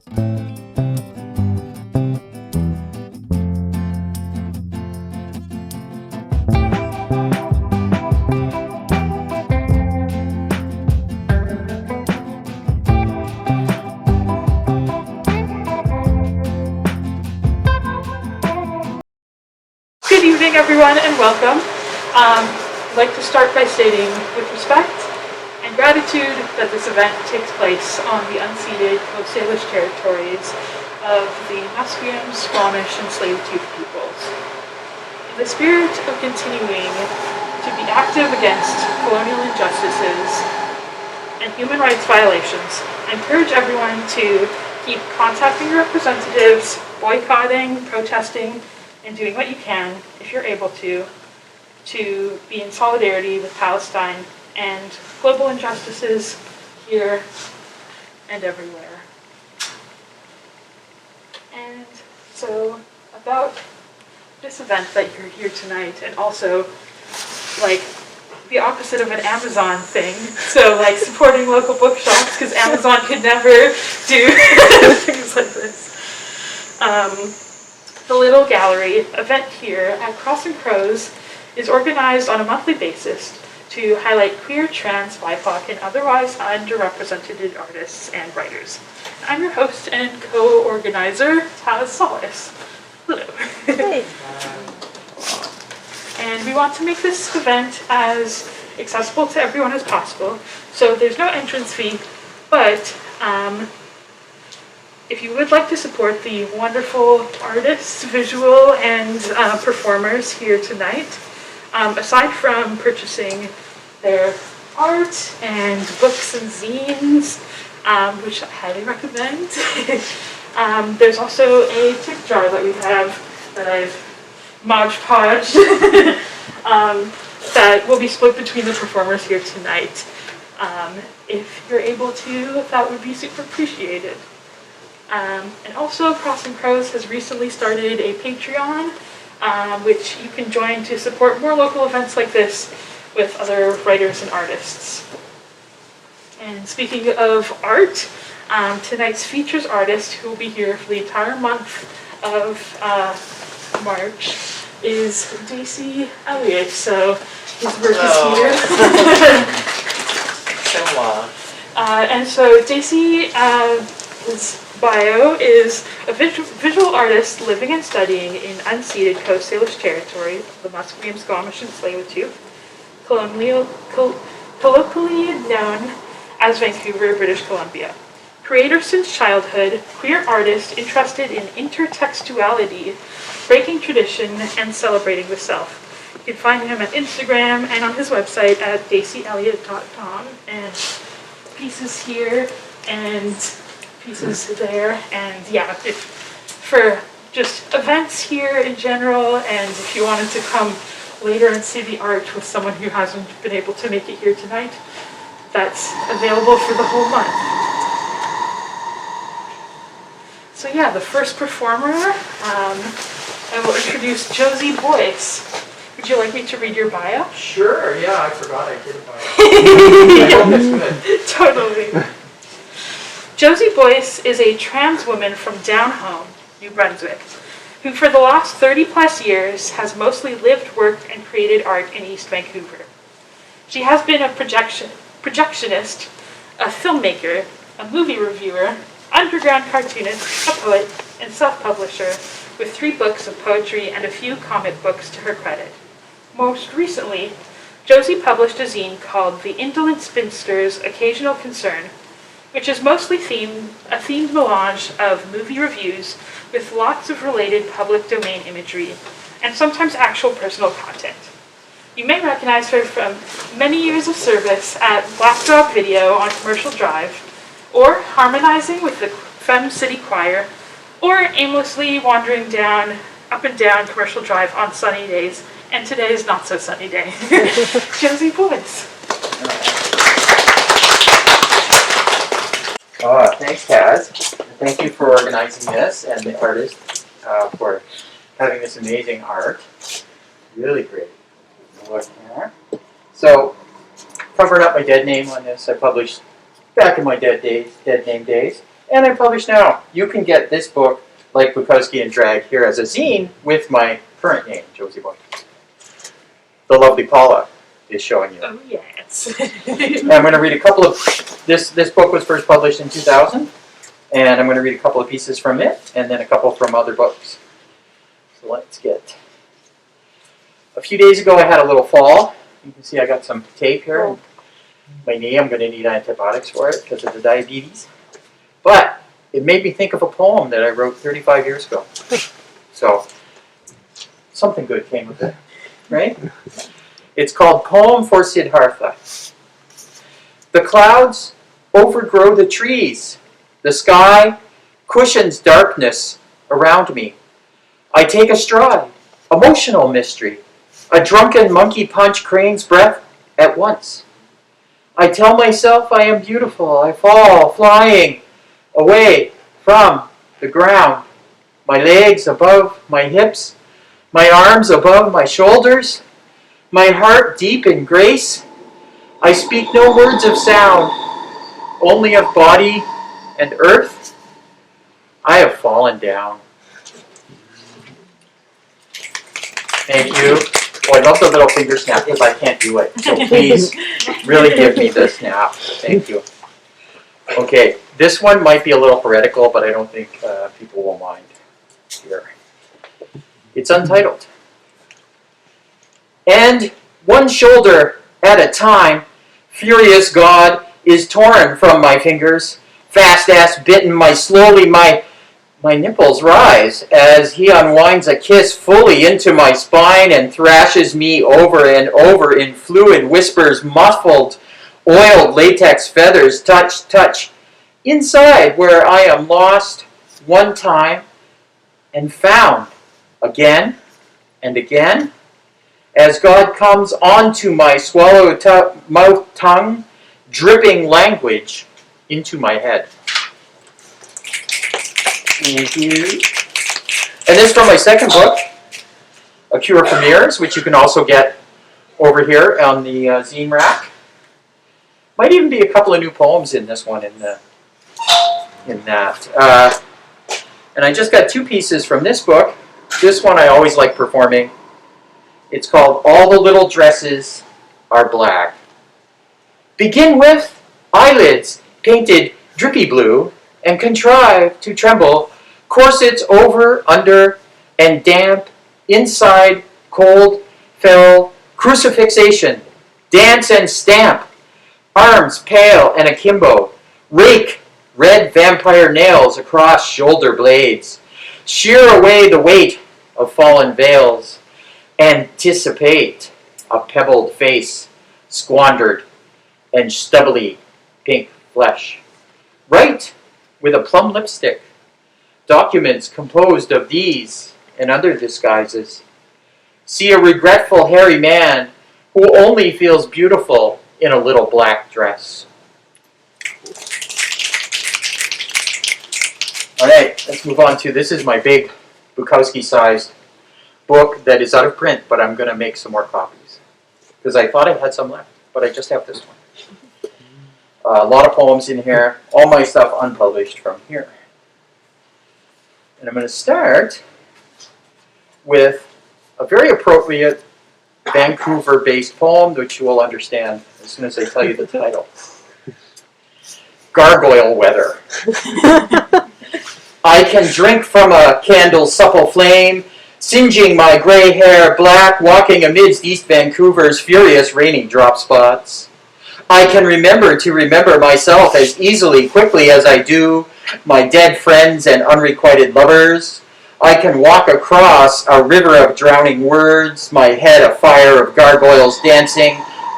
Good evening, everyone, and welcome. I'd like to start by stating, with respect and gratitude, that this event takes place on the unceded Coast Salish territories of the Musqueam, Squamish, and Tsleil-Waututh peoples. In the spirit of continuing to be active against colonial injustices and human rights violations, I encourage everyone to keep contacting your representatives, boycotting, protesting, and doing what you can, if you're able to be in solidarity with Palestine and global injustices here and everywhere. And so, about this event that you're here tonight, and also, like, the opposite of an Amazon thing, so, like, supporting local bookshops, because Amazon could never do things like this. The Little Gallery event here at Cross Crows is organized on a monthly basis to highlight queer, trans, BIPOC, and otherwise underrepresented artists and writers. I'm your host and co-organizer, Tsleil-Waututh. Hello. Hey. And we want to make this event as accessible to everyone as possible, so there's no entrance fee, but if you would like to support the wonderful artists, visual, and performers here tonight, aside from purchasing their art and books and zines, which I highly recommend, there's also a tip jar that we have that I've Mod Podged that will be split between the performers here tonight. If you're able to, that would be super appreciated. And also, Cross Crows has recently started a Patreon, which you can join to support more local events like this with other writers and artists. And speaking of art, tonight's features artist, who will be here for the entire month of March, is Dacey Eliot. So his work is here. And so Dacey, his bio is a visual artist living and studying in unceded Coast Salish territory, the Musqueam, Squamish, and Tsleil-Waututh, colloquially known as Vancouver, British Columbia. Creator since childhood, queer artist interested in intertextuality, breaking tradition, and celebrating the self. You can find him at Instagram and on his website at daceyeliot.com, and pieces here and pieces there, and yeah, for just events here in general, and if you wanted to come later and see the art with someone who hasn't been able to make it here tonight, that's available for the whole month. So yeah, the first performer, I will introduce Josie Boyce. Would you like me to read your bio? Sure, yeah, I forgot I did a bio. I hope it's good. Totally. Josie Boyce is a trans woman from down home, New Brunswick, who for the last 30-plus years has mostly lived, worked, and created art in East Vancouver. She has been a projectionist, a filmmaker, a movie reviewer, underground cartoonist, a poet, and self-publisher, with 3 books of poetry and a few comic books to her credit. Most recently, Josie published a zine called The Indolent Spinster's Occasional Concern, which is mostly a themed melange of movie reviews with lots of related public domain imagery, and sometimes actual personal content. You may recognize her from many years of service at Blackdrop Video on Commercial Drive, or harmonizing with the Femme City Choir, or aimlessly wandering up and down Commercial Drive on sunny days, and today's not so sunny day. Josie Boyce. Thanks, Kaz. Thank you for organizing this, and the artists for having this amazing art. Really great. Look here. So, covered up my dead name on this. I published back in my dead name days, and I publish now. You can get this book, like Bukowski and Drag, here as a zine with my current name, Josie Boyce. The lovely Paula is showing you. Oh, yes. And I'm going to read a couple of, this book was first published in 2000, and I'm going to read a couple of pieces from it, and then a couple from other books. So let's get, a few days ago I had a little fall. You can see I got some tape here. Oh. My knee, I'm going to need antibiotics for it because of the diabetes. But it made me think of a poem that I wrote 35 years ago. So something good came of it, right? It's called Poem for Siddhartha. The clouds overgrow the trees. The sky cushions darkness around me. I take a stride, emotional mystery. A drunken monkey punch crane's breath at once. I tell myself I am beautiful. I fall, flying away from the ground. My legs above my hips, my arms above my shoulders, my heart deep in grace. I speak no words of sound, only of body and earth. I have fallen down. Thank you. Oh, I love the little finger snap because I can't do it. So please, really give me the snap. Thank you. Okay, this one might be a little heretical, but I don't think people will mind here. It's untitled. And one shoulder at a time, furious God is torn from my fingers. Fast ass bitten, my nipples rise as he unwinds a kiss fully into my spine and thrashes me over and over in fluid whispers, muffled, oiled latex feathers, touch, touch, inside where I am lost one time and found again and again as God comes onto my swallowed mouth tongue, dripping language into my head. Thank you. And this is from my second book, A Cure for Mirrors, which you can also get over here on the zine rack. Might even be a couple of new poems in this one, in that. And I just got two pieces from this book. This one I always like performing. It's called All the Little Dresses Are Black. Begin with eyelids painted drippy blue and contrive to tremble, corsets over, under, and damp, inside, cold, fell, crucifixation, dance and stamp, arms pale and akimbo, rake red vampire nails across shoulder blades, shear away the weight of fallen veils, anticipate a pebbled face, squandered and stubbly pink flesh. Write with a plum lipstick, documents composed of these and other disguises. See a regretful hairy man who only feels beautiful in a little black dress. All right, let's move on to, this is my big Bukowski-sized book that is out of print, but I'm going to make some more copies because I thought I had some left, but I just have this one. A lot of poems in here, all my stuff unpublished from here. And I'm going to start with a very appropriate Vancouver-based poem, which you will understand as soon as I tell you the title. Gargoyle Weather. I can drink from a candle's supple flame, singeing my gray hair black, walking amidst East Vancouver's furious rainy drop spots. I can remember to remember myself as easily, quickly as I do my dead friends and unrequited lovers. I can walk across a river of drowning words, my head a fire of gargoyles dancing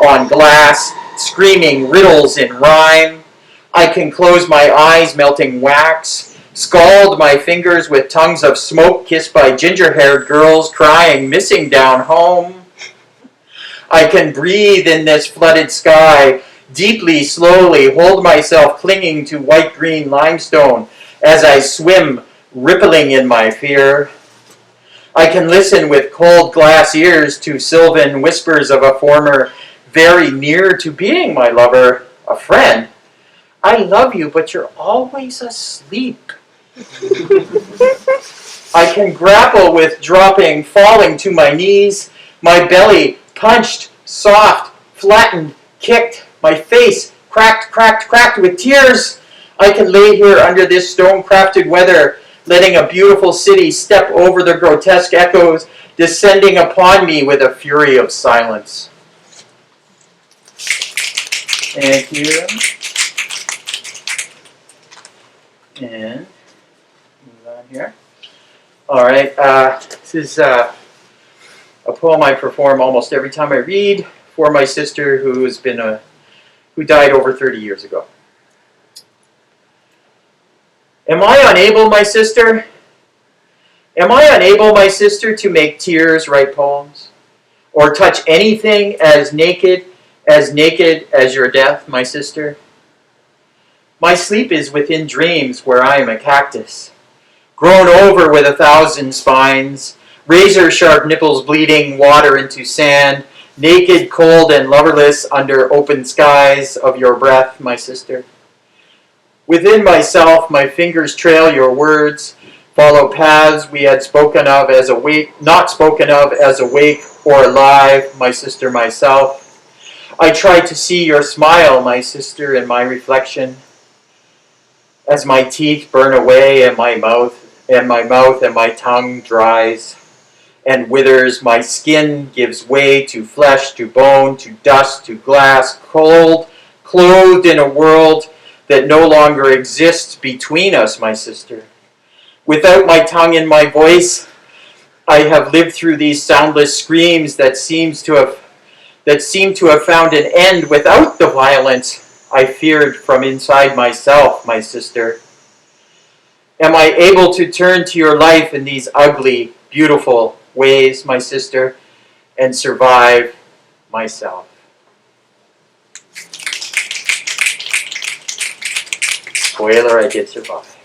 on glass, screaming riddles in rhyme. I can close my eyes melting wax, scald my fingers with tongues of smoke kissed by ginger-haired girls crying, missing down home. I can breathe in this flooded sky, deeply, slowly, hold myself clinging to white-green limestone as I swim, rippling in my fear. I can listen with cold glass ears to sylvan whispers of a former very near to being my lover, a friend. I love you, but you're always asleep. I can grapple with dropping, falling to my knees, my belly punched, soft, flattened, kicked, my face cracked, cracked, cracked with tears. I can lay here under this stone-crafted weather, letting a beautiful city step over the grotesque echoes, descending upon me with a fury of silence. Thank you. And move on here. All right, this is a poem I perform almost every time I read for my sister, who died over 30 years ago. Am I unable, my sister? Am I unable, my sister, to make tears write poems, or touch anything as naked as your death, my sister? My sleep is within dreams where I am a cactus, grown over with 1,000 spines, razor-sharp nipples bleeding water into sand, naked, cold, and loverless under open skies of your breath, my sister. Within myself, my fingers trail your words, follow paths we had spoken of as awake, not spoken of as awake or alive, my sister, myself. I try to see your smile, my sister, in my reflection, as my teeth burn away and my mouth and my tongue dries and withers, my skin gives way to flesh, to bone, to dust, to glass, cold, clothed in a world that no longer exists between us, my sister. Without my tongue and my voice, I have lived through these soundless screams that seem to have found an end without the violence I feared from inside myself, my sister. Am I able to turn to your life in these ugly, beautiful ways, my sister, and survive myself? Spoiler, I did survive.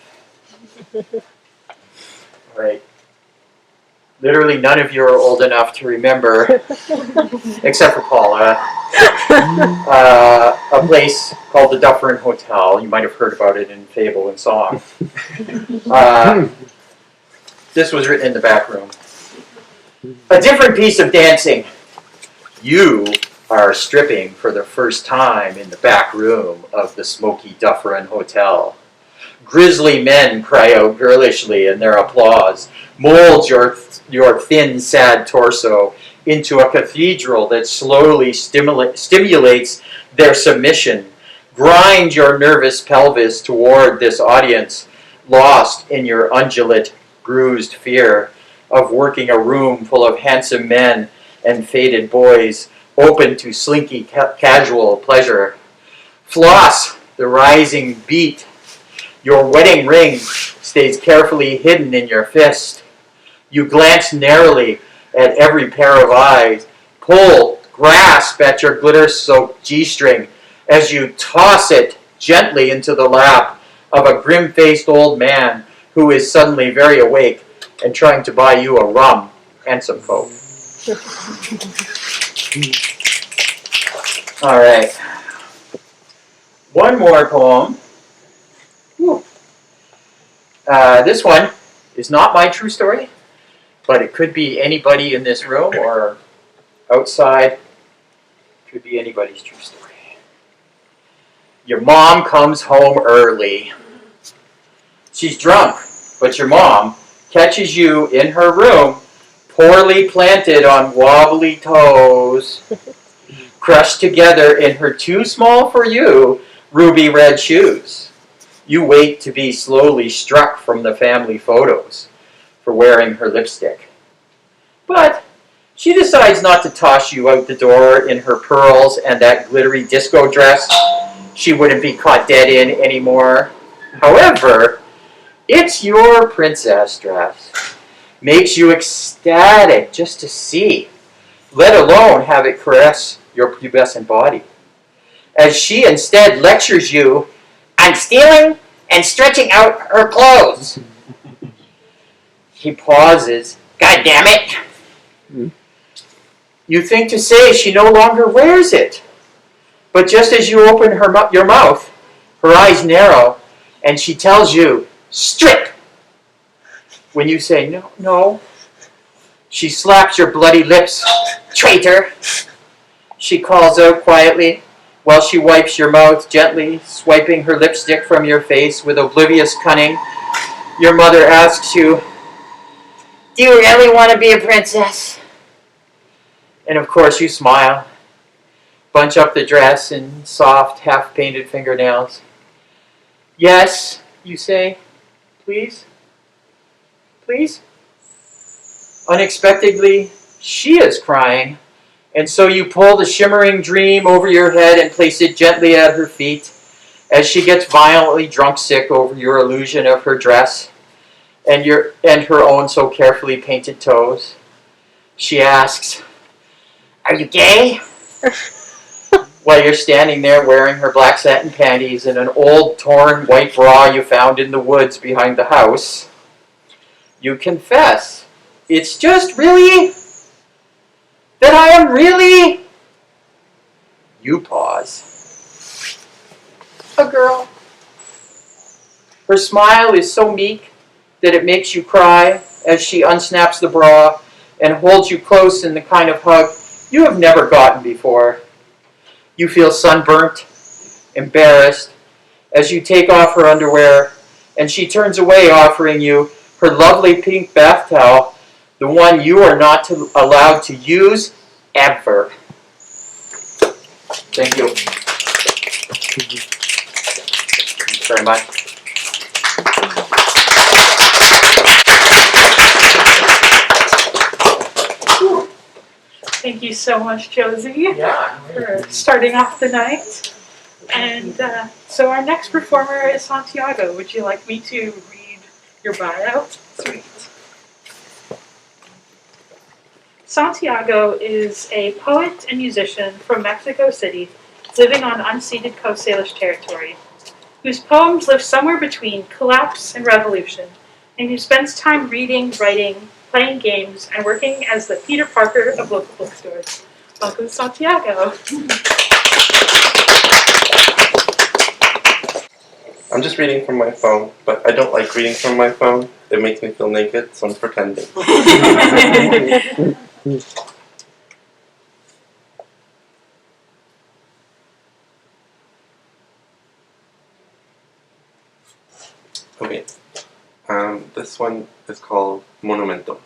All right. Literally none of you are old enough to remember, except for Paula, a place called the Dufferin Hotel. You might have heard about it in fable and song. This was written in the back room. A different piece of dancing. You are stripping for the first time in the back room of the smoky Dufferin Hotel. Grisly men cry out girlishly in their applause. Mold your thin, sad torso into a cathedral that slowly stimulates their submission. Grind your nervous pelvis toward this audience, lost in your undulate, bruised fear of working a room full of handsome men and faded boys, open to slinky casual pleasure. Floss the rising beat. Your wedding ring stays carefully hidden in your fist. You glance narrowly at every pair of eyes, grasp at your glitter-soaked G-string as you toss it gently into the lap of a grim-faced old man who is suddenly very awake and trying to buy you a rum and some Coke. All right. One more poem. This one is not my true story, but it could be anybody in this room or outside. It could be anybody's true story. Your mom comes home early. She's drunk, but your mom catches you in her room, poorly planted on wobbly toes, crushed together in her too small for you ruby red shoes. You wait to be slowly struck from the family photos for wearing her lipstick. But she decides not to toss you out the door in her pearls and that glittery disco dress she wouldn't be caught dead in anymore. However, it's your princess dress. Makes you ecstatic just to see, let alone have it caress your pubescent body. As she instead lectures you on stealing and stretching out her clothes. He pauses. God damn it! You think to say she no longer wears it. But just as you open your mouth, Her eyes narrow, and she tells you, "Strip!" When you say, "No, no," she slaps your bloody lips, "Traitor!" She calls out quietly, while she wipes your mouth gently, swiping her lipstick from your face with oblivious cunning. Your mother asks you, "Do you really want to be a princess?" And of course you smile, bunch up the dress in soft, half-painted fingernails. "Yes," you say, "please, please." Unexpectedly, she is crying, and so you pull the shimmering dream over your head and place it gently at her feet as she gets violently drunk sick over your illusion of her dress and her own so carefully painted toes. She asks, "Are you gay?" While you're standing there wearing her black satin panties and an old torn white bra you found in the woods behind the house, you confess, "It's just really that I am really..." You pause. "A girl." Her smile is so meek that it makes you cry as she unsnaps the bra and holds you close in the kind of hug you have never gotten before. You feel sunburnt, embarrassed, as you take off her underwear, and she turns away offering you her lovely pink bath towel, the one you are not allowed to use ever. Thank you. Very much. Thank you so much, Josie, Yeah. for starting off the night. And so our next performer is Santiago. Would you like me to read your bio? Sweet. Santiago is a poet and musician from Mexico City living on unceded Coast Salish territory, whose poems live somewhere between collapse and revolution, and who spends time reading, writing, playing games, and working as the Peter Parker of local bookstores. Welcome, Santiago. I'm just reading from my phone, but I don't like reading from my phone. It makes me feel naked, so I'm pretending. Okay, this one is called Monumento.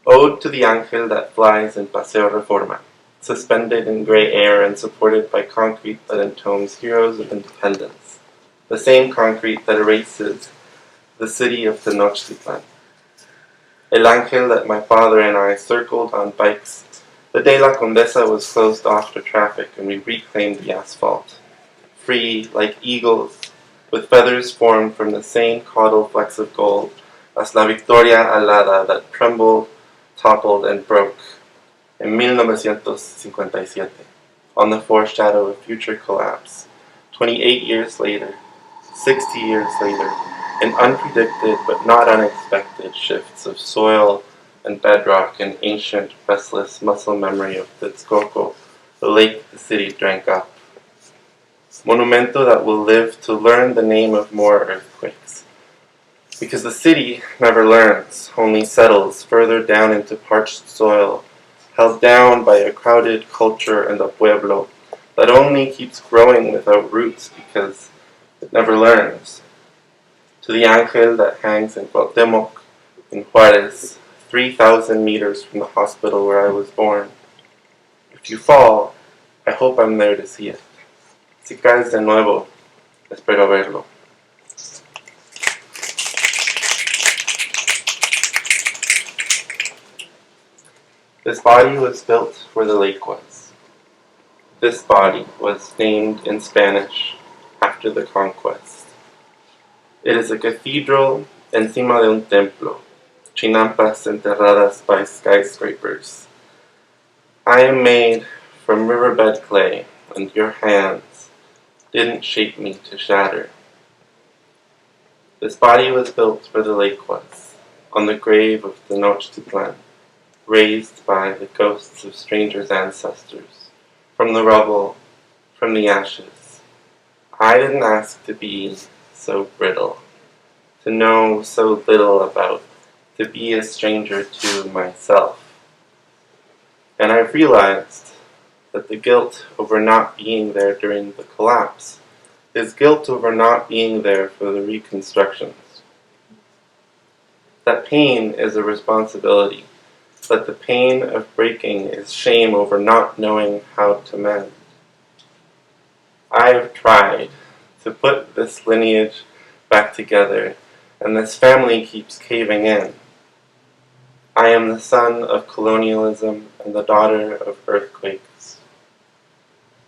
Ode to the ángel that flies in Paseo Reforma, suspended in gray air and supported by concrete that entombs heroes of independence, the same concrete that erases the city of Tenochtitlan. El ángel that my father and I circled on bikes the day La Condesa was closed off to traffic and we reclaimed the asphalt, free like eagles, with feathers formed from the same caudal flecks of gold as La Victoria Alada that trembled, toppled, and broke in 1957, on the foreshadow of future collapse. 28 years later, 60 years later, in unpredicted but not unexpected shifts of soil and bedrock and ancient, restless muscle memory of Texcoco, the lake the city drank up. Monumento that will live to learn the name of more earthquakes. Because the city never learns, only settles further down into parched soil, held down by a crowded culture and a pueblo that only keeps growing without roots because it never learns. To the ángel that hangs in Cuauhtémoc, in Juárez, 3,000 meters from the hospital where I was born. If you fall, I hope I'm there to see it. Si caes de nuevo, espero verlo. This body was built where the lake was. This body was named in Spanish after the conquest. It is a cathedral encima de un templo, chinampas enterradas by skyscrapers. I am made from riverbed clay, and your hands didn't shape me to shatter. This body was built where the lake was, on the grave of Tenochtitlan, raised by the ghosts of strangers' ancestors, from the rubble, from the ashes, I didn't ask to be so brittle, to know so little about, to be a stranger to myself. And I realized that the guilt over not being there during the collapse is guilt over not being there for the reconstructions. That pain is a responsibility, but the pain of breaking is shame over not knowing how to mend. I have tried to put this lineage back together, and this family keeps caving in. I am the son of colonialism and the daughter of earthquakes.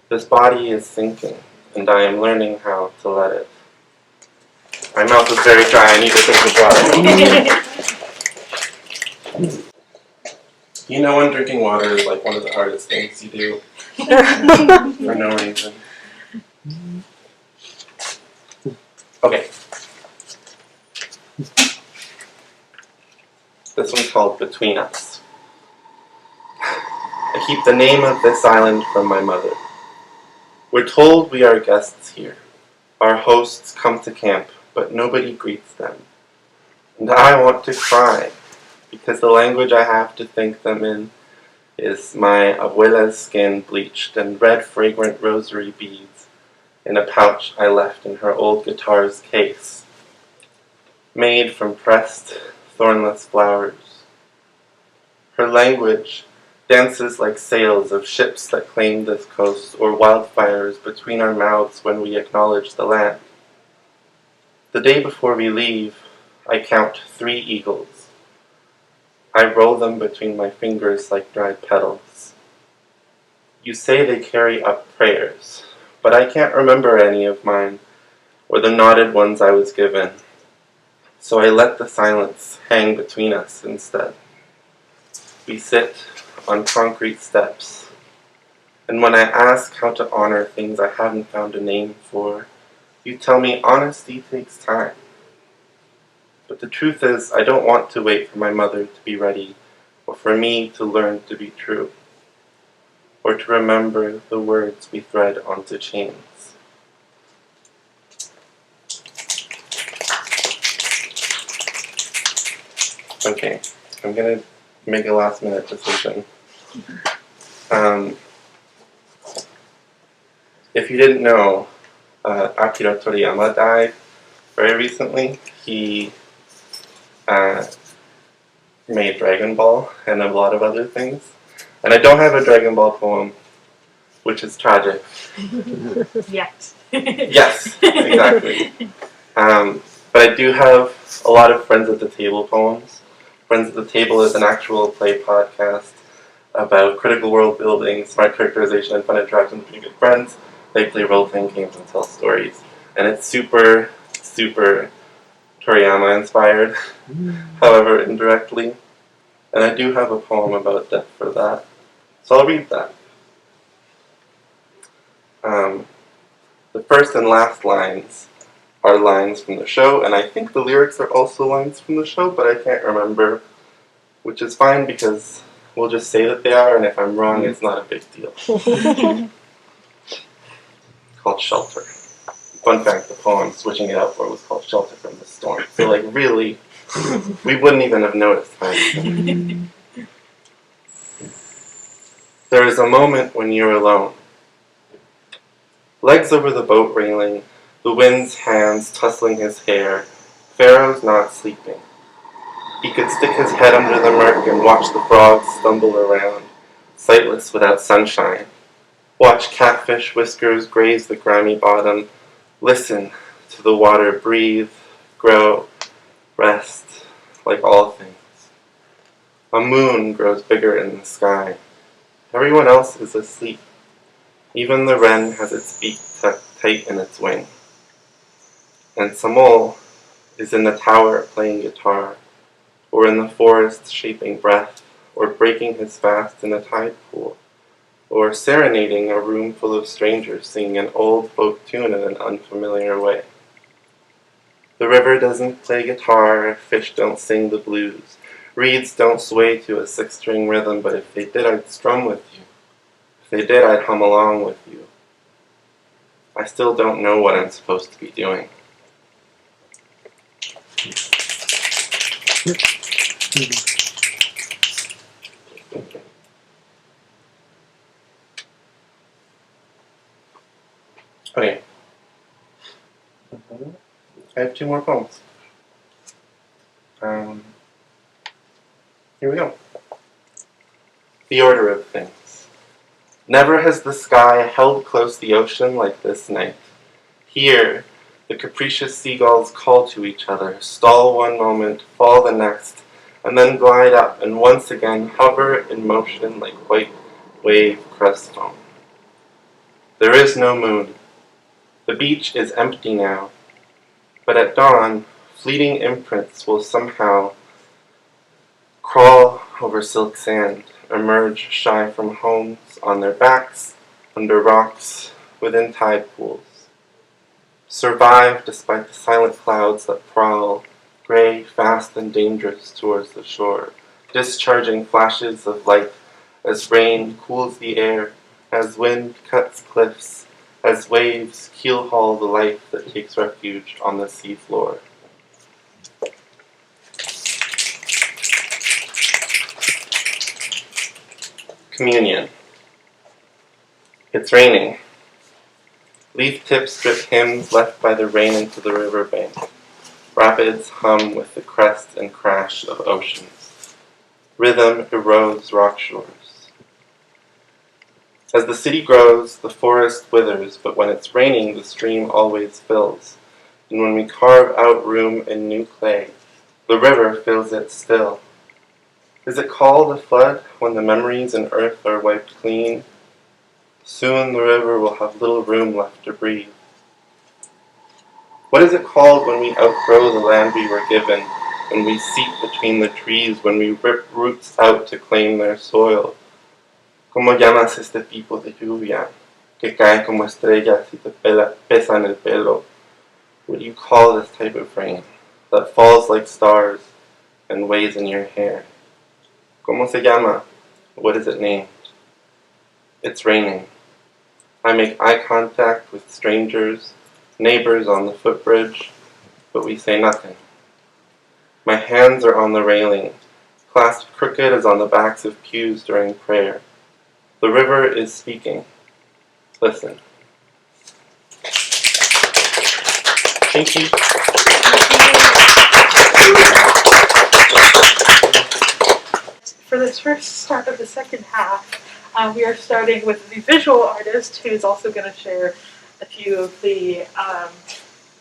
This body is sinking, and I am learning how to let it. My mouth is very dry, I need to drink of water. You know when drinking water is like one of the hardest things you do for no reason. Okay. This one's called Between Us. I keep the name of this island from my mother. We're told we are guests here. Our hosts come to camp, but nobody greets them. And I want to cry, because the language I have to thank them in is my abuela's skin bleached and red fragrant rosary beads in a pouch I left in her old guitar's case, made from pressed, thornless flowers. Her language dances like sails of ships that claim this coast, or wildfires between our mouths when we acknowledge the land. The day before we leave, I count 3 eagles. I roll them between my fingers like dried petals. You say they carry up prayers, but I can't remember any of mine, or the knotted ones I was given. So I let the silence hang between us instead. We sit on concrete steps, and when I ask how to honor things I haven't found a name for, you tell me honesty takes time. But the truth is, I don't want to wait for my mother to be ready, or for me to learn to be true, or to remember the words we thread onto chains. Okay, I'm gonna make a last minute decision. If you didn't know, Akira Toriyama died very recently. He made Dragon Ball and a lot of other things. And I don't have a Dragon Ball poem, which is tragic. Yet. Yes, exactly. But I do have a lot of Friends at the Table poems. Friends at the Table is an actual play podcast about critical world building, smart characterization, and fun interaction between good friends. They play role-playing games and tell stories. And it's super, super Toriyama inspired, however indirectly. And I do have a poem about death for that. So I'll read that. The first and last lines are lines from the show, and I think the lyrics are also lines from the show, but I can't remember, which is fine because we'll just say that they are, and if I'm wrong, it's not a big deal. Called Shelter. Fun fact, the poem switching it out for was called Shelter from the Storm. So like really, we wouldn't even have noticed. There is a moment when you're alone. Legs over the boat railing, the wind's hands tussling his hair. Pharaoh's not sleeping. He could stick his head under the murk and watch the frogs stumble around, sightless without sunshine. Watch catfish whiskers graze the grimy bottom. Listen to the water breathe, grow, rest, like all things. A moon grows bigger in the sky. Everyone else is asleep. Even the wren has its beak tight in its wing. And Samol is in the tower playing guitar, or in the forest shaping breath, or breaking his fast in a tide pool, or serenading a room full of strangers singing an old folk tune in an unfamiliar way. The river doesn't play guitar, fish don't sing the blues, reeds don't sway to a 6-string rhythm, but if they did, I'd strum with you. If they did, I'd hum along with you. I still don't know what I'm supposed to be doing. Okay. I have 2 more poems. Here we go. The order of things. Never has the sky held close the ocean like this night. Here, the capricious seagulls call to each other, stall one moment, fall the next, and then glide up and once again hover in motion like white wave crest foam. There is no moon. The beach is empty now, but at dawn, fleeting imprints will somehow crawl over silk sand, emerge shy from homes, on their backs, under rocks, within tide pools. Survive despite the silent clouds that prowl, gray, fast, and dangerous towards the shore, discharging flashes of light as rain cools the air, as wind cuts cliffs, as waves keel-haul the life that takes refuge on the sea floor. Communion. It's raining. Leaf tips drip hymns left by the rain into the riverbank. Rapids hum with the crest and crash of oceans. Rhythm erodes rock shores. As the city grows, the forest withers, but when it's raining, the stream always fills. And when we carve out room in new clay, the river fills it still. Is it called a flood when the memories in earth are wiped clean? Soon the river will have little room left to breathe. What is it called when we outgrow the land we were given, when we seep between the trees, when we rip roots out to claim their soil? ¿Cómo llamas este tipo de lluvia que cae como estrellas y te pesa en el pelo? What do you call this type of rain that falls like stars and weighs in your hair? ¿Cómo se llama? What is it named? It's raining. I make eye contact with strangers, neighbors on the footbridge, but we say nothing. My hands are on the railing, clasped crooked as on the backs of pews during prayer. The river is speaking. Listen. Thank you. For this first start of the second half, we are starting with the visual artist who is also going to share a few of the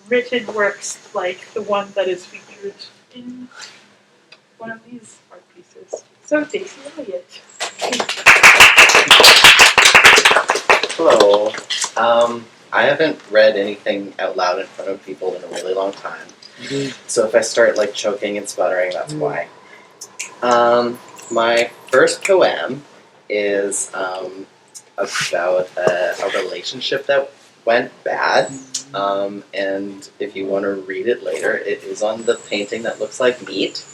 written works, like the one that is featured in one of these art pieces. So, Dacey Eliot. Hello. I haven't read anything out loud in front of people in a really long time. So if I start like choking and sputtering, that's why. My first poem is about a relationship that went bad. And if you want to read it later, it is on the painting that looks like meat.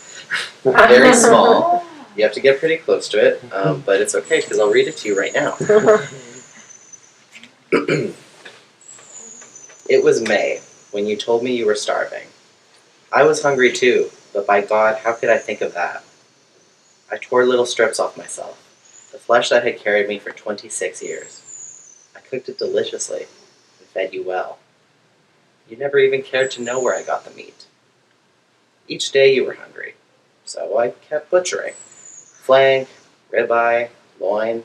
Very small. You have to get pretty close to it, but it's okay because I'll read it to you right now. It was May when you told me you were starving. I was hungry too, but by God, how could I think of that? I tore little strips off myself, the flesh that had carried me for 26 years. I cooked it deliciously and fed you well. You never even cared to know where I got the meat. Each day you were hungry, so I kept butchering. Flank, ribeye, loin.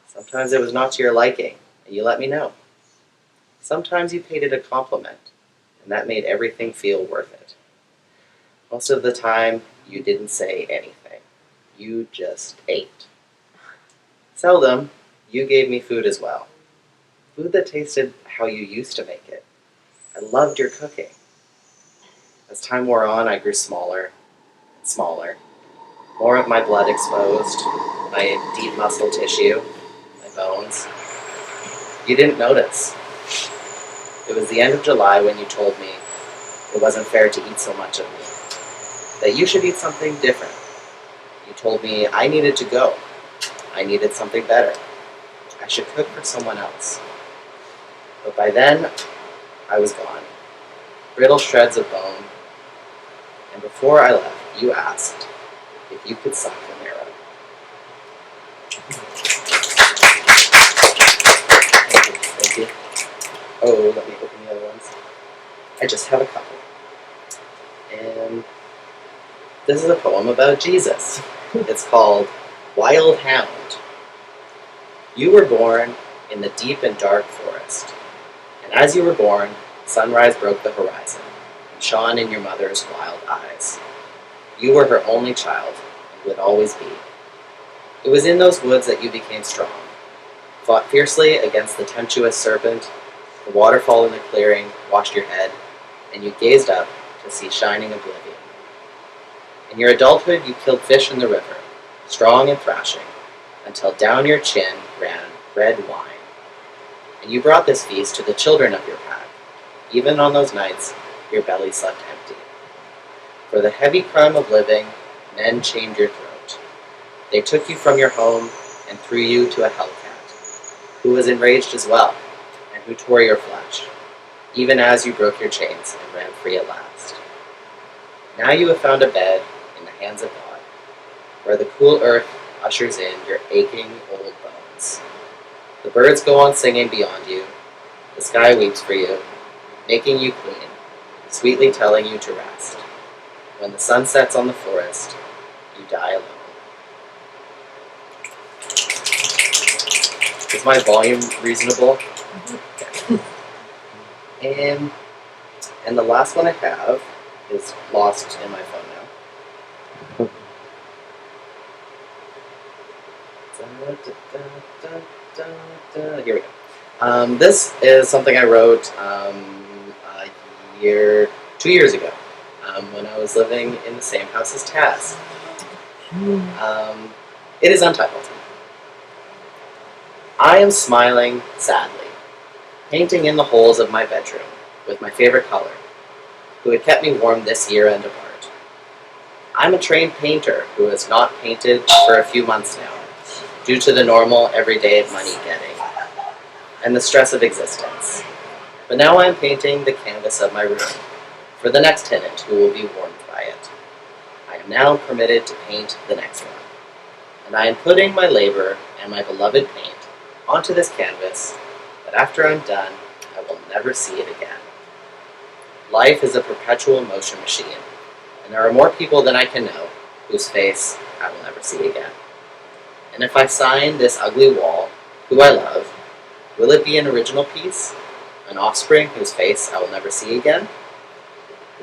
Sometimes it was not to your liking, and you let me know. Sometimes you paid it a compliment, and that made everything feel worth it. Most of the time, you didn't say anything. You just ate. Seldom, you gave me food as well. Food that tasted how you used to make it. I loved your cooking. As time wore on, I grew smaller and smaller. More of my blood exposed, my deep muscle tissue, my bones. You didn't notice. It was the end of July when you told me it wasn't fair to eat so much of me, that you should eat something different. You told me I needed to go. I needed something better. I should cook for someone else. But by then, I was gone. Brittle shreds of bone. And before I left, you asked if you could suck the marrow. Thank you. Oh, let me open the other ones. I just have a couple. And this is a poem about Jesus. It's called Wild Hound. You were born in the deep and dark forest. And as you were born, sunrise broke the horizon and shone in your mother's wild eyes. You were her only child and would always be. It was in those woods that you became strong, fought fiercely against the tempestuous serpent. The waterfall in the clearing washed your head, and you gazed up to see shining oblivion. In your adulthood, you killed fish in the river, strong and thrashing, until down your chin ran red wine. And you brought this feast to the children of your pack. Even on those nights, your belly slept empty. For the heavy crime of living, men chained your throat. They took you from your home and threw you to a hellcat, who was enraged as well, and who tore your flesh, even as you broke your chains and ran free at last. Now you have found a bed in the hands of God, where the cool earth ushers in your aching old bones. The birds go on singing beyond you, the sky weeps for you, making you clean, sweetly telling you to rest. When the sun sets on the forest, you die alone. Is my volume reasonable? And the last one I have is lost in my phone now. Here we go. This is something I wrote 2 years ago, when I was living in the same house as Taz. It is untitled. I am smiling sadly, painting in the holes of my bedroom with my favorite color, who had kept me warm this year and apart. I'm a trained painter who has not painted for a few months now, due to the normal everyday money getting and the stress of existence. But now I am painting the canvas of my room for the next tenant who will be warmed by it. I am now permitted to paint the next one, and I am putting my labor and my beloved paint onto this canvas that after I'm done, I will never see it again. Life is a perpetual motion machine, and there are more people than I can know whose face I will never see again. And if I sign this ugly wall, who I love, will it be an original piece? An offspring whose face I will never see again?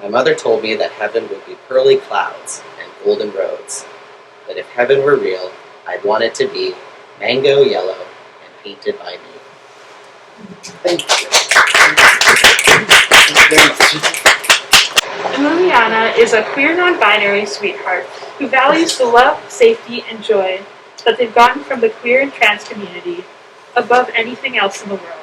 My mother told me that heaven would be pearly clouds and golden roads. But if heaven were real, I'd want it to be mango yellow and painted by me. Thank you. Emiliana is a queer non-binary sweetheart who values the love, safety, and joy that they've gotten from the queer and trans community above anything else in the world.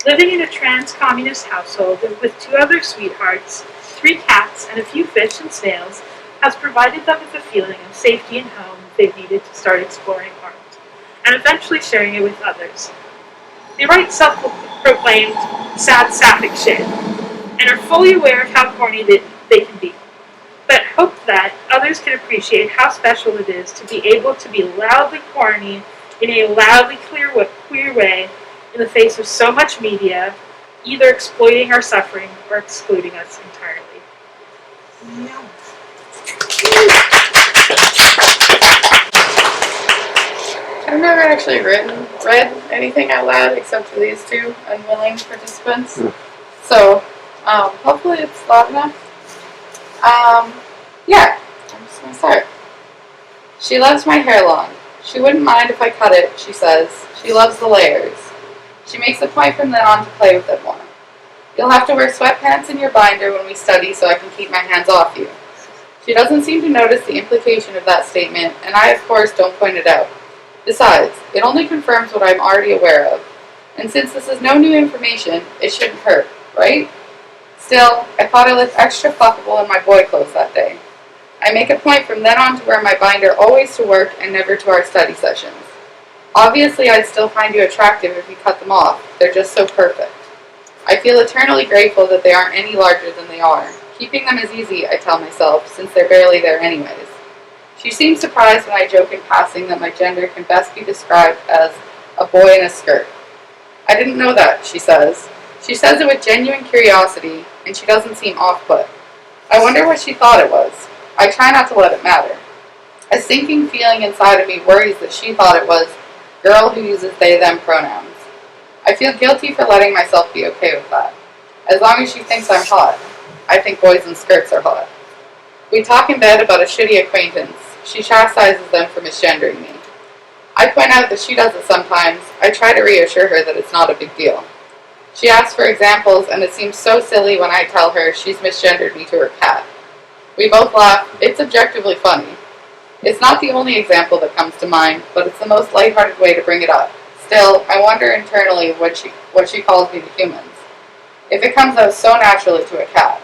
Living in a trans-communist household with 2 other sweethearts, 3 cats, and a few fish and snails has provided them with a feeling of safety and home they've needed to start exploring art, and eventually sharing it with others. They write self-proclaimed sad sapphic shit, and are fully aware of how corny they can be, but hope that others can appreciate how special it is to be able to be loudly corny in a loudly queer way in the face of so much media, either exploiting our suffering or excluding us entirely. Yeah. I've never actually read anything out loud except for these 2 unwilling participants. So, hopefully it's loud enough. Yeah, I'm just gonna start. She loves my hair long. She wouldn't mind if I cut it, she says. She loves the layers. She makes a point from then on to play with it more. You'll have to wear sweatpants in your binder when we study so I can keep my hands off you. She doesn't seem to notice the implication of that statement, and I, of course, don't point it out. Besides, it only confirms what I'm already aware of. And since this is no new information, it shouldn't hurt, right? Still, I thought I looked extra fuckable in my boy clothes that day. I make a point from then on to wear my binder always to work and never to our study sessions. Obviously, I'd still find you attractive if you cut them off. They're just so perfect. I feel eternally grateful that they aren't any larger than they are. Keeping them is easy, I tell myself, since they're barely there anyways. She seems surprised when I joke in passing that my gender can best be described as a boy in a skirt. I didn't know that, she says. She says it with genuine curiosity, and she doesn't seem off-put. I wonder what she thought it was. I try not to let it matter. A sinking feeling inside of me worries that she thought it was girl who uses they-them pronouns. I feel guilty for letting myself be okay with that. As long as she thinks I'm hot. I think boys in skirts are hot. We talk in bed about a shitty acquaintance. She chastises them for misgendering me. I point out that she does it sometimes. I try to reassure her that it's not a big deal. She asks for examples, and it seems so silly when I tell her she's misgendered me to her cat. We both laugh. It's objectively funny. It's not the only example that comes to mind, but it's the most lighthearted way to bring it up. Still, I wonder internally what she calls me to humans. If it comes out so naturally to a cat.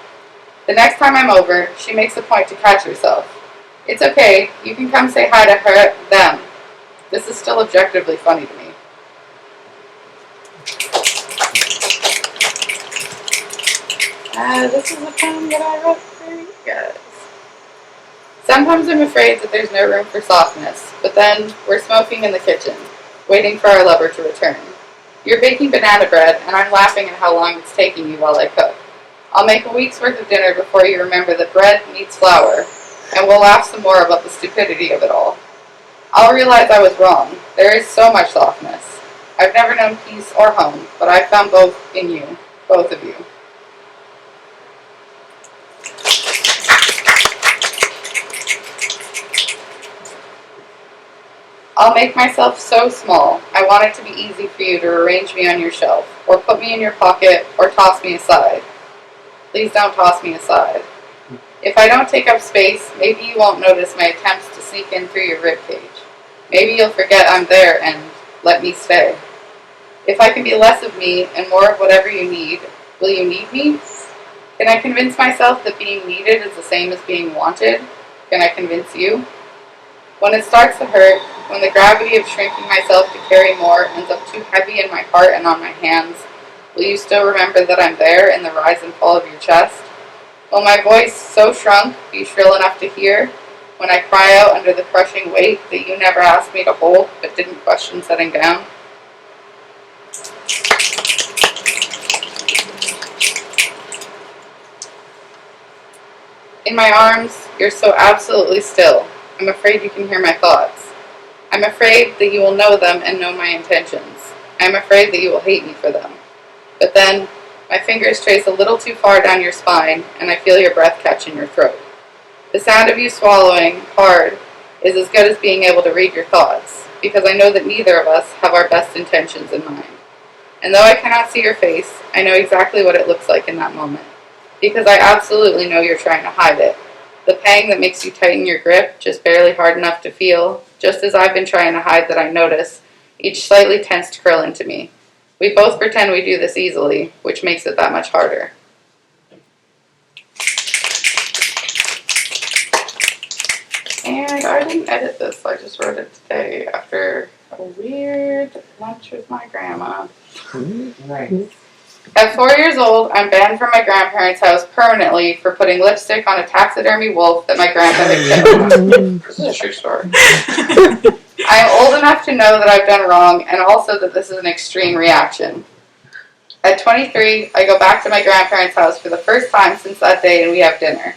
The next time I'm over, she makes a point to catch herself. It's okay, you can come say hi to her, them. This is still objectively funny to me. This is a poem that I wrote for you guys. Sometimes I'm afraid that there's no room for softness, but then we're smoking in the kitchen, waiting for our lover to return. You're baking banana bread, and I'm laughing at how long it's taking you while I cook. I'll make a week's worth of dinner before you remember that bread needs flour, and we'll laugh some more about the stupidity of it all. I'll realize I was wrong. There is so much softness. I've never known peace or home, but I've found both in you, both of you. I'll make myself so small. I want it to be easy for you to arrange me on your shelf, or put me in your pocket, or toss me aside. Please don't toss me aside. If I don't take up space, maybe you won't notice my attempts to sneak in through your ribcage. Maybe you'll forget I'm there and let me stay. If I can be less of me and more of whatever you need, will you need me? Can I convince myself that being needed is the same as being wanted? Can I convince you? When it starts to hurt, when the gravity of shrinking myself to carry more ends up too heavy in my heart and on my hands, will you still remember that I'm there in the rise and fall of your chest? Will my voice, so shrunk, be shrill enough to hear when I cry out under the crushing weight that you never asked me to hold but didn't question setting down? In my arms, you're so absolutely still. I'm afraid you can hear my thoughts. I'm afraid that you will know them and know my intentions. I'm afraid that you will hate me for them. But then, my fingers trace a little too far down your spine, and I feel your breath catch in your throat. The sound of you swallowing hard is as good as being able to read your thoughts, because I know that neither of us have our best intentions in mind. And though I cannot see your face, I know exactly what it looks like in that moment, because I absolutely know you're trying to hide it. The pang that makes you tighten your grip, just barely hard enough to feel, just as I've been trying to hide that I notice, each slightly tensed curl into me. We both pretend we do this easily, which makes it that much harder. And I didn't edit this, I just wrote it today after a weird lunch with my grandma. Right. At 4 years old, I'm banned from my grandparents' house permanently for putting lipstick on a taxidermy wolf that my grandpa had killed. This is a true story. I am old enough to know that I've done wrong, and also that this is an extreme reaction. At 23, I go back to my grandparents' house for the first time since that day, and we have dinner.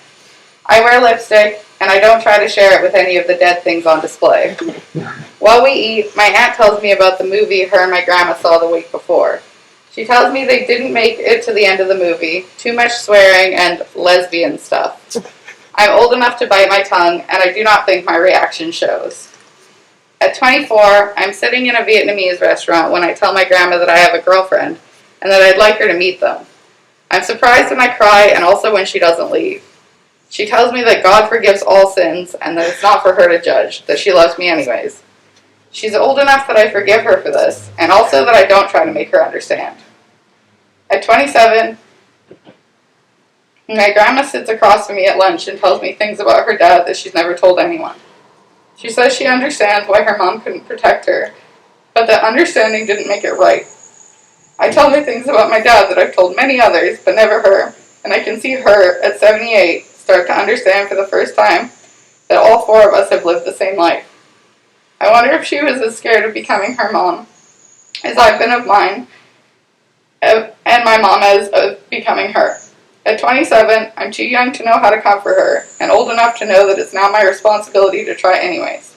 I wear lipstick, and I don't try to share it with any of the dead things on display. While we eat, my aunt tells me about the movie her and my grandma saw the week before. She tells me they didn't make it to the end of the movie, too much swearing and lesbian stuff. I'm old enough to bite my tongue, and I do not think my reaction shows. At 24, I'm sitting in a Vietnamese restaurant when I tell my grandma that I have a girlfriend, and that I'd like her to meet them. I'm surprised when I cry, and also when she doesn't leave. She tells me that God forgives all sins, and that it's not for her to judge, that she loves me anyways. She's old enough that I forgive her for this, and also that I don't try to make her understand. At 27, my grandma sits across from me at lunch and tells me things about her dad that she's never told anyone. She says she understands why her mom couldn't protect her, but that understanding didn't make it right. I tell her things about my dad that I've told many others, but never her, and I can see her, at 78, start to understand for the first time that all four of us have lived the same life. I wonder if she was as scared of becoming her mom as I've been of mine, and my mom as of becoming her. At 27, I'm too young to know how to comfort her, and old enough to know that it's now my responsibility to try anyways.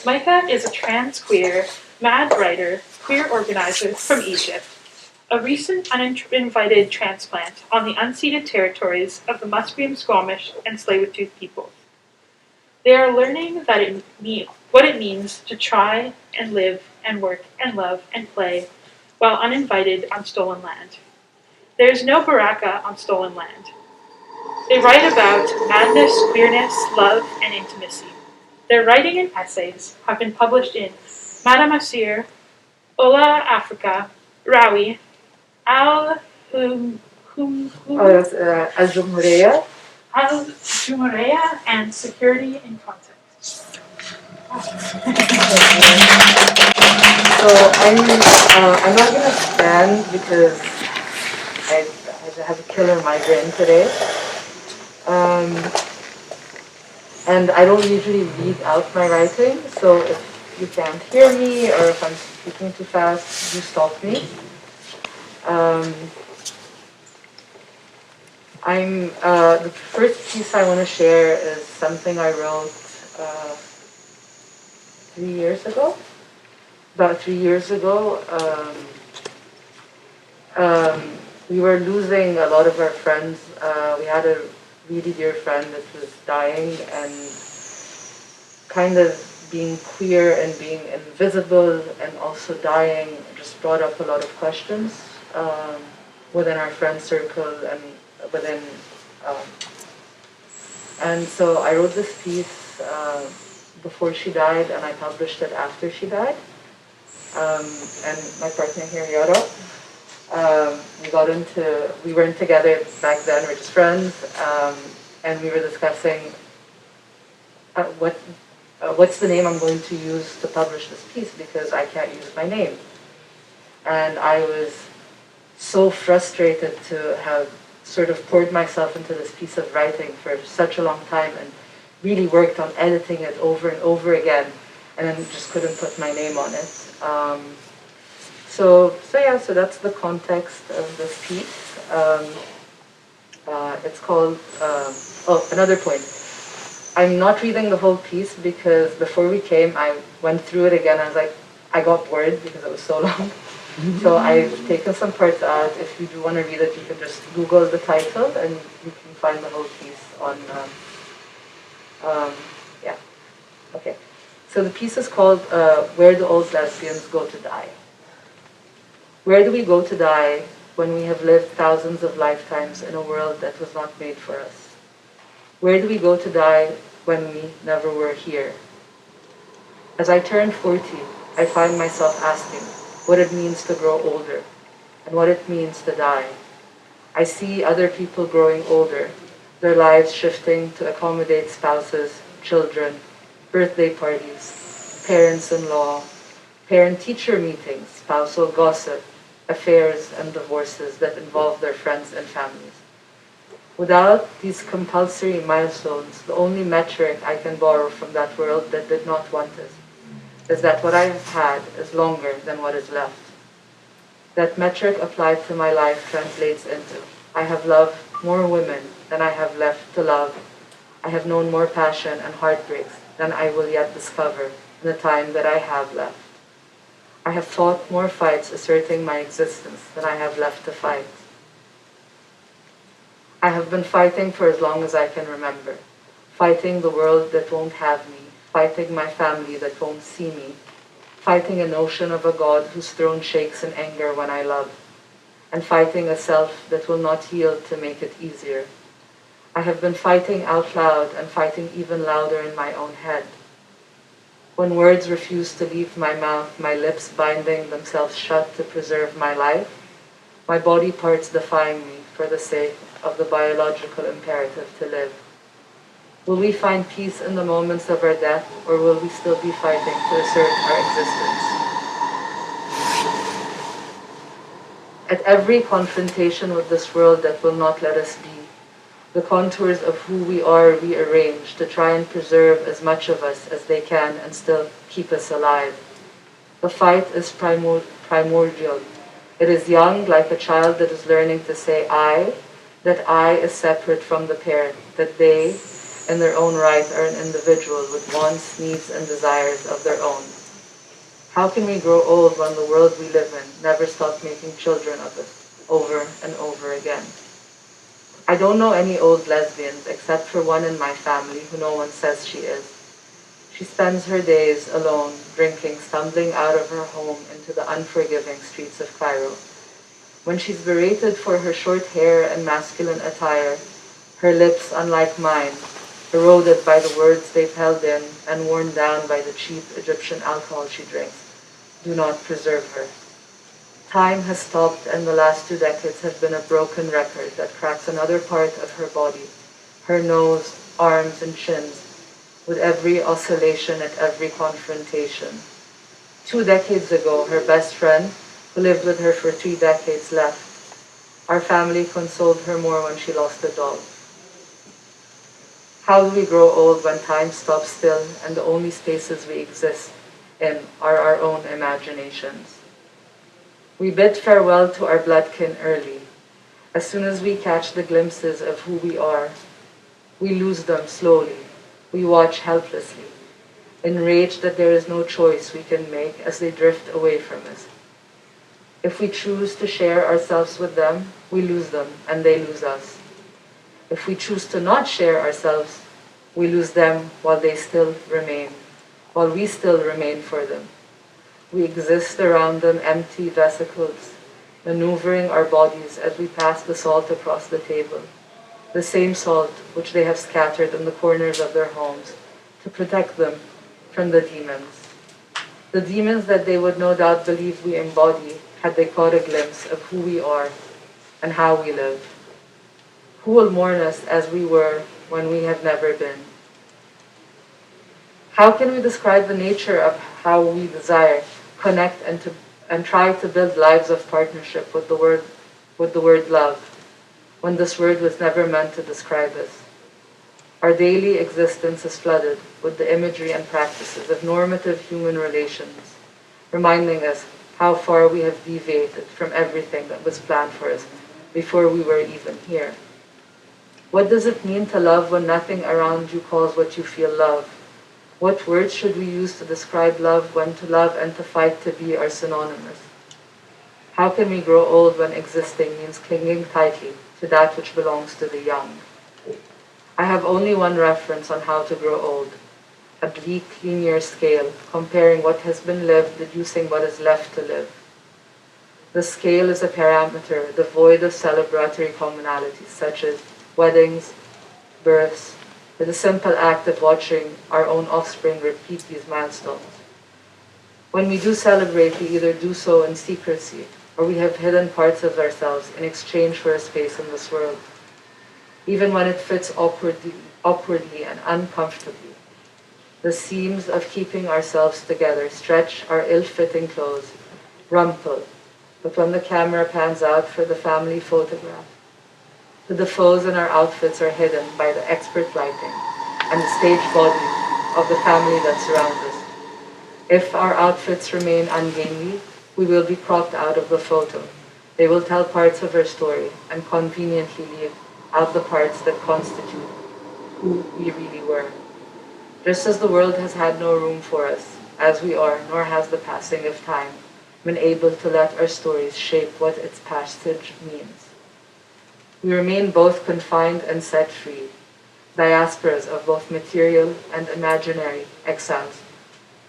Micah is a trans queer, mad writer, queer organizer from Egypt, a recent uninvited transplant on the unceded territories of the Musqueam, Squamish, and Tsleil-Waututh people. They are learning that what it means to try and live and work and love and play while uninvited on stolen land. There is no baraka on stolen land. They write about madness, queerness, love, and intimacy. Their writing and essays have been published in Madame Asir, Ola Africa, Rawi, Al-Jumhuriyah. Al-Jumhuriyah, and Security in Context. So I'm not gonna stand because I have a killer migraine today. And I don't usually read out my writing, so if you can't hear me or if I'm speaking too fast, do stop me. The first piece I want to share is something I wrote 3 years ago. About 3 years ago, we were losing a lot of our friends. We had a really dear friend that was dying, and kind of being queer and being invisible and also dying just brought up a lot of questions within our friend circle and within. And so I wrote this piece before she died, and I published it after she died. And my partner here, Yara, we weren't together back then, we're just friends, and we were discussing what's the name I'm going to use to publish this piece, because I can't use my name. And I was so frustrated to have sort of poured myself into this piece of writing for such a long time and really worked on editing it over and over again, and then just couldn't put my name on it. So that's the context of this piece. It's called, another point. I'm not reading the whole piece because before we came, I went through it again. I was like, I got bored because it was so long. So I've taken some parts out. If you do want to read it, you can just Google the title and you can find the whole piece on, yeah. Okay. So the piece is called Where Do Old Lesbians Go to Die? Where do we go to die when we have lived thousands of lifetimes in a world that was not made for us? Where do we go to die when we never were here? As I turn 40, I find myself asking what it means to grow older and what it means to die. I see other people growing older, their lives shifting to accommodate spouses, children, birthday parties, parents-in-law, parent-teacher meetings, spousal gossip, affairs and divorces that involve their friends and families. Without these compulsory milestones, the only metric I can borrow from that world that did not want it is that what I have had is longer than what is left. That metric applied to my life translates into, I have loved more women than I have left to love. I have known more passion and heartbreaks than I will yet discover in the time that I have left. I have fought more fights asserting my existence than I have left to fight. I have been fighting for as long as I can remember, fighting the world that won't have me, fighting my family that won't see me, fighting a notion of a God whose throne shakes in anger when I love, and fighting a self that will not yield to make it easier. I have been fighting out loud and fighting even louder in my own head. When words refuse to leave my mouth, my lips binding themselves shut to preserve my life, my body parts defying me for the sake of the biological imperative to live. Will we find peace in the moments of our death, or will we still be fighting to assert our existence? At every confrontation with this world that will not let us be, the contours of who we are rearranged to try and preserve as much of us as they can and still keep us alive. The fight is primordial. It is young, like a child that is learning to say I, that I is separate from the parent, that they, in their own right, are an individual with wants, needs, and desires of their own. How can we grow old when the world we live in never stops making children of us, over and over again? I don't know any old lesbians except for one in my family who no one says she is. She spends her days alone, drinking, stumbling out of her home into the unforgiving streets of Cairo. When she's berated for her short hair and masculine attire, her lips, unlike mine, eroded by the words they've held in and worn down by the cheap Egyptian alcohol she drinks, do not preserve her. Time has stopped, and the last 2 decades have been a broken record that cracks another part of her body, her nose, arms, and chins, with every oscillation at every confrontation. 2 decades ago, her best friend, who lived with her for 3 decades, left. Our family consoled her more when she lost a dog. How do we grow old when time stops still and the only spaces we exist in are our own imaginations? We bid farewell to our bloodkin early. As soon as we catch the glimpses of who we are, we lose them slowly. We watch helplessly, enraged that there is no choice we can make as they drift away from us. If we choose to share ourselves with them, we lose them and they lose us. If we choose to not share ourselves, we lose them while they still remain, while we still remain for them. We exist around them, empty vesicles, maneuvering our bodies as we pass the salt across the table, the same salt which they have scattered in the corners of their homes to protect them from the demons that they would no doubt believe we embody had they caught a glimpse of who we are and how we live. Who will mourn us as we were when we have never been? How can we describe the nature of how we desire, connect, and try to build lives of partnership with the word love, when this word was never meant to describe us? Our daily existence is flooded with the imagery and practices of normative human relations, reminding us how far we have deviated from everything that was planned for us before we were even here. What does it mean to love when nothing around you calls what you feel love? What words should we use to describe love when to love and to fight to be are synonymous? How can we grow old when existing means clinging tightly to that which belongs to the young? I have only one reference on how to grow old, a bleak linear scale comparing what has been lived, deducing what is left to live. The scale is a parameter devoid of celebratory commonalities such as weddings, births, with the simple act of watching our own offspring repeat these milestones. When we do celebrate, we either do so in secrecy, or we have hidden parts of ourselves in exchange for a space in this world. Even when it fits awkwardly and uncomfortably, the seams of keeping ourselves together stretch our ill-fitting clothes, rumple, but when the camera pans out for the family photograph, the defoes in our outfits are hidden by the expert lighting and the stage body of the family that surrounds us. If our outfits remain ungainly, we will be cropped out of the photo. They will tell parts of our story and conveniently leave out the parts that constitute who we really were. Just as the world has had no room for us, as we are, nor has the passing of time been able to let our stories shape what its passage means. We remain both confined and set free, diasporas of both material and imaginary exiles.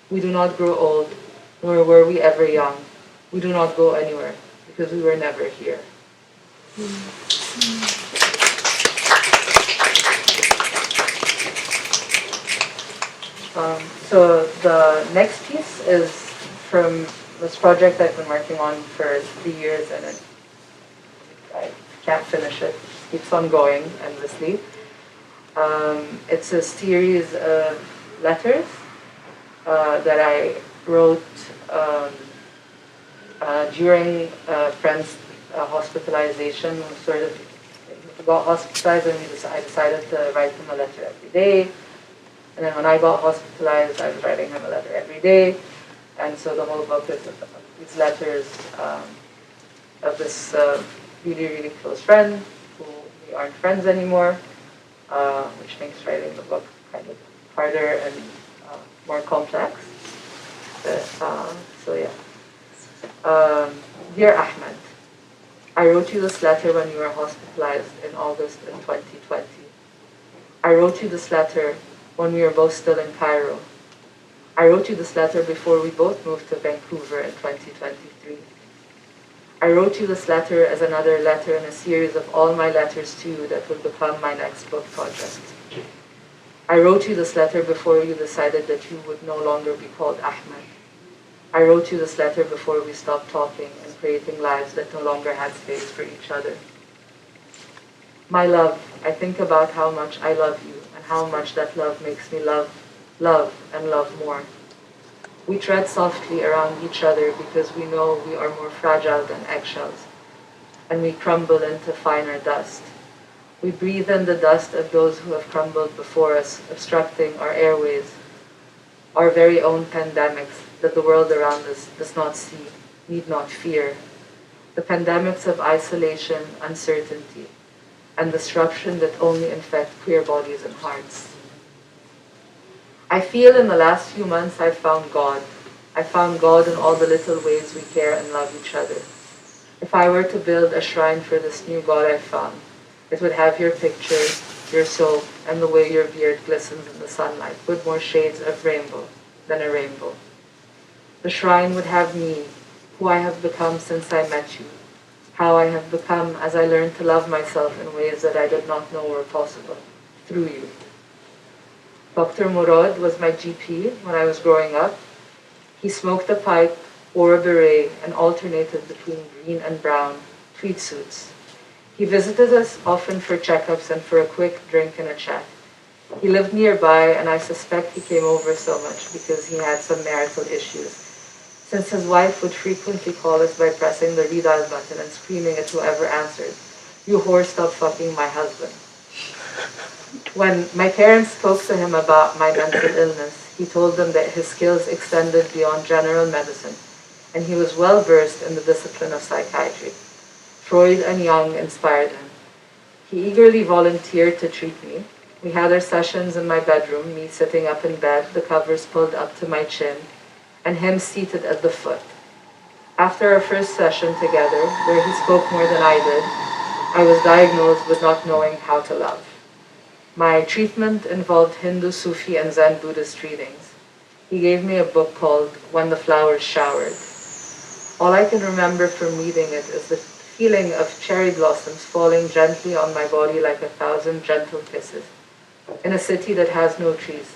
We do not grow old, nor were we ever young. We do not go anywhere, because we were never here. So the next piece is from this project I've been working on for 3 years, and I can't finish it. It keeps on going endlessly. It's a series of letters that I wrote during a friend's hospitalization. Sort of got hospitalized, and I decided to write him a letter every day. And then when I got hospitalized, I was writing him a letter every day. And so the whole book is of these letters of this really, really close friend who we aren't friends anymore, which makes writing the book kind of harder and more complex. So yeah. Dear Ahmed, I wrote you this letter when you were hospitalized in August in 2020. I wrote you this letter when we were both still in Cairo. I wrote you this letter before we both moved to Vancouver in 2023. I wrote you this letter as another letter in a series of all my letters to you that will become my next book project. I wrote you this letter before you decided that you would no longer be called Ahmed. I wrote you this letter before we stopped talking and creating lives that no longer had space for each other. My love, I think about how much I love you and how much that love makes me love, and love more. We tread softly around each other because we know we are more fragile than eggshells, and we crumble into finer dust. We breathe in the dust of those who have crumbled before us, obstructing our airways, our very own pandemics that the world around us does not see, need not fear. The pandemics of isolation, uncertainty, and disruption that only infect queer bodies and hearts. I feel in the last few months I found God. I found God in all the little ways we care and love each other. If I were to build a shrine for this new God I found, it would have your picture, your soap, and the way your beard glistens in the sunlight with more shades of rainbow than a rainbow. The shrine would have me, who I have become since I met you, how I have become as I learned to love myself in ways that I did not know were possible, through you. Dr. Murad was my GP when I was growing up. He smoked a pipe, wore a beret, and alternated between green and brown tweed suits. He visited us often for checkups and for a quick drink and a chat. He lived nearby, and I suspect he came over so much because he had some marital issues, since his wife would frequently call us by pressing the redial button and screaming at whoever answered, "You whore, stop fucking my husband." When my parents spoke to him about my mental illness, he told them that his skills extended beyond general medicine, and he was well versed in the discipline of psychiatry. Freud and Jung inspired him. He eagerly volunteered to treat me. We had our sessions in my bedroom, me sitting up in bed, the covers pulled up to my chin, and him seated at the foot. After our first session together, where he spoke more than I did, I was diagnosed with not knowing how to love. My treatment involved Hindu, Sufi, and Zen Buddhist readings. He gave me a book called When the Flowers Showered. All I can remember from reading it is the feeling of cherry blossoms falling gently on my body like 1,000 gentle kisses, in a city that has no trees,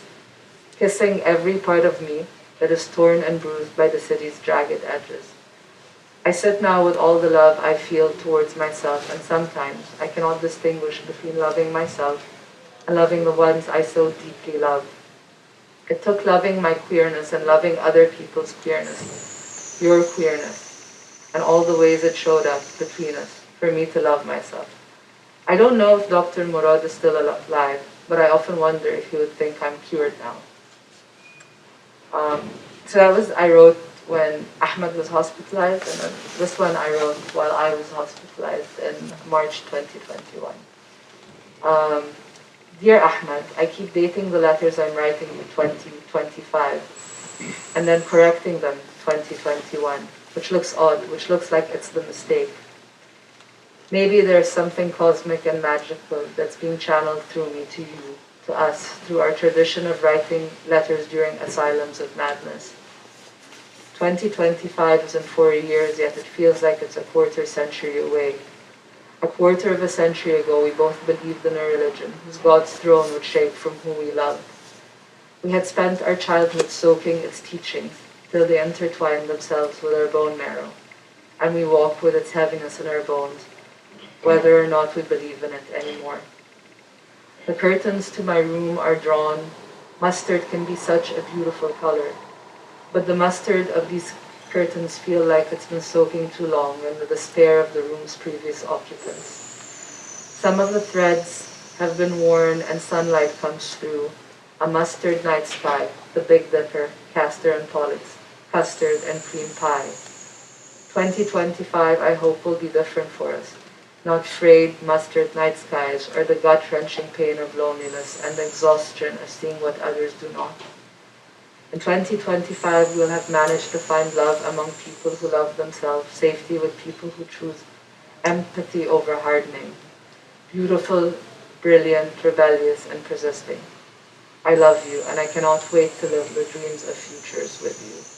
kissing every part of me that is torn and bruised by the city's jagged edges. I sit now with all the love I feel towards myself, and sometimes I cannot distinguish between loving myself and loving the ones I so deeply love. It took loving my queerness and loving other people's queerness, your queerness, and all the ways it showed up between us for me to love myself. I don't know if Dr. Murad is still alive, but I often wonder if he would think I'm cured now. So I wrote when Ahmed was hospitalized, and then this one I wrote while I was hospitalized in March 2021. Dear Ahmed, I keep dating the letters I'm writing you 2025, and then correcting them 2021, which looks odd, which looks like it's the mistake. Maybe there's something cosmic and magical that's being channeled through me to you, to us, through our tradition of writing letters during asylums of madness. 2025 is in 4 years, yet it feels like it's a quarter century away. A quarter of a century ago, we both believed in a religion whose God's throne would shake from who we loved. We had spent our childhood soaking its teachings till they intertwined themselves with our bone marrow, and we walk with its heaviness in our bones, whether or not we believe in it anymore. The curtains to my room are drawn. Mustard can be such a beautiful color. But the mustard of these curtains feel like it's been soaking too long in the despair of the room's previous occupants. Some of the threads have been worn and sunlight comes through. A mustard night sky, the Big Dipper, castor and polyps, custard and cream pie. 2025, I hope, will be different for us. Not frayed mustard night skies or the gut-wrenching pain of loneliness and the exhaustion of seeing what others do not. In 2025, we will have managed to find love among people who love themselves, safety with people who choose empathy over hardening. Beautiful, brilliant, rebellious, and persisting. I love you, and I cannot wait to live the dreams of futures with you.